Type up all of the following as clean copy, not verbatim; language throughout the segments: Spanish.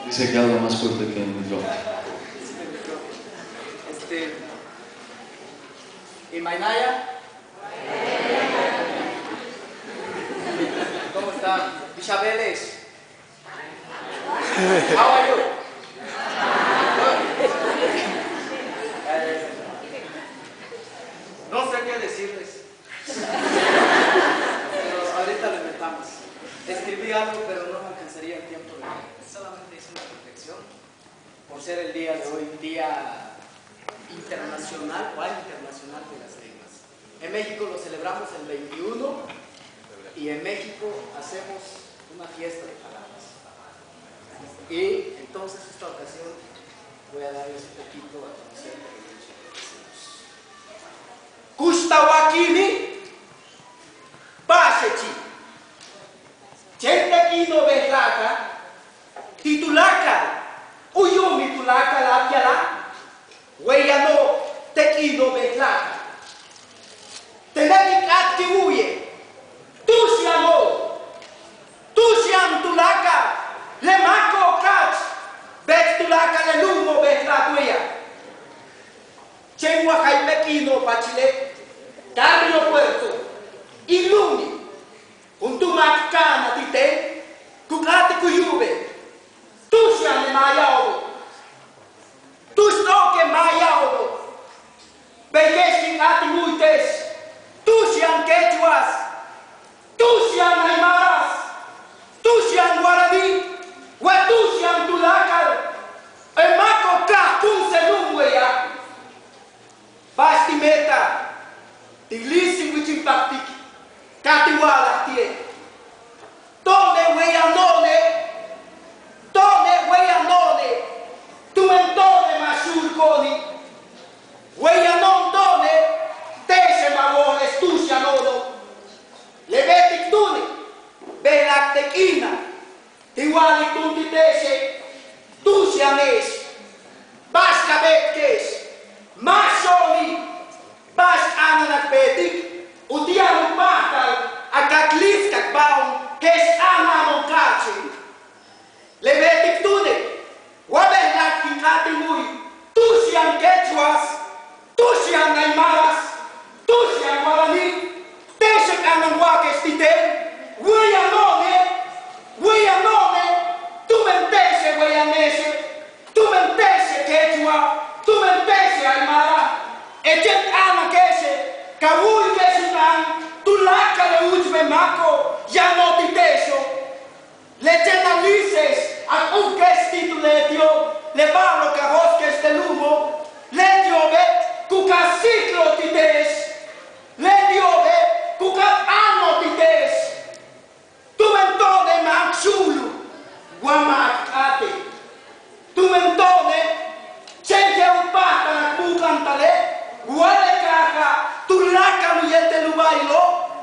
Dice que habla más fuerte que el micrófono. ¿Y Mainaya? ¿Cómo están? Ishabeles. How are you? No sé qué decirles. Pero ahorita lo inventamos. Escribí algo, pero no me alcanzaría el tiempo de leer. Solamente hice una reflexión por ser el día de hoy, Día Internacional o Año Internacional de las Lenguas. En México lo celebramos el 21 y en México hacemos una fiesta de palabras. Y entonces esta ocasión voy a darles un poquito a conocer lo que decimos. Kustawakini Pasechi Chentakino Behlaka Titulaka Uyumi Tulaka Lapiala Weyano Tekino Behlaka Tenaki Katibuye Tusiamo Tusiam Tulaka Lemako Kach Bet Tulaka Lelumo Behlakuya Chenwa Jaimekino Pachile Carrio Puerto Ilumi Untumakana Tite Kukati Kuyube Tusiam Mayaobo Tusnoke Mayaobo Beyesin Ati Muites Tusiam Quechuas Tusiam Aymaras Tusiam Guaraní Tusiam Tulakal Emako Kahkun Selumweya Bastimeta Tiglisi Wichimpaktik Katiwala Tie Tone Weyanone Tone Weyanone Tumentone Mashurkoni Weyanon Tone Tese Mawones Tusianono Levetik Tuni Belaktekina Tiwali Tunti Tese Tusianes Baskabetkes Masoni Bas Ananak Betik Utianu Pakal Akaklif Kakbaum Kes Ananon Kachi Levetik Tune Wabelak Kikati Mui Tusian Quechuas Tusian Aymaras Tusian Guaraní Tesek Ananwakes Titen Weyanone Tumentese Weyanese Tumentese Quechua Tumentese Aymara Echet Ana Kese Kawui Kesunan Tulaka Le Uchme Mako Yanotiteso Lecenalices Akukes Tituletio Lebalo Kahosques Telumo Letiobe Kukasiclo Tites Letiobe Kukat Ano Tites Tumentone Manchulu Guamak Ate Tumentone Chenke Upata Nakukantale Gualekaka Tulaka Luyete Lubailo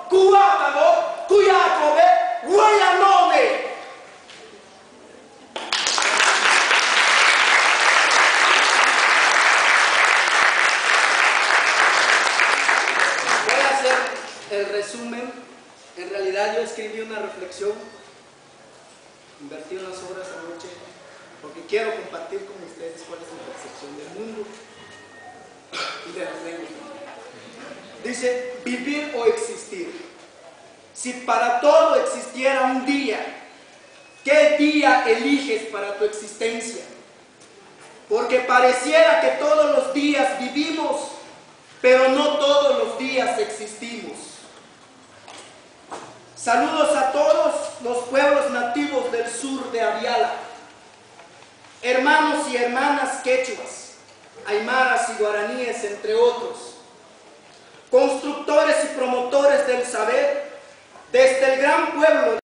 Kuatalo Kuyakobe Guayanone. Voy a hacer el resumen. En realidad yo escribí una reflexión, invertí unas horas anoche, porque quiero compartir con ustedes cuál es mi percepción del mundo y de las lenguas. Dice, vivir o existir. Si para todo existiera un día, ¿qué día eliges para tu existencia? Porque pareciera que todos los días vivimos, pero no todos los días existimos. Saludos a todos los pueblos nativos del sur de Aviala, hermanos y hermanas quechuas, aymaras y guaraníes, entre otros, constructores y promotores del saber, desde el gran pueblo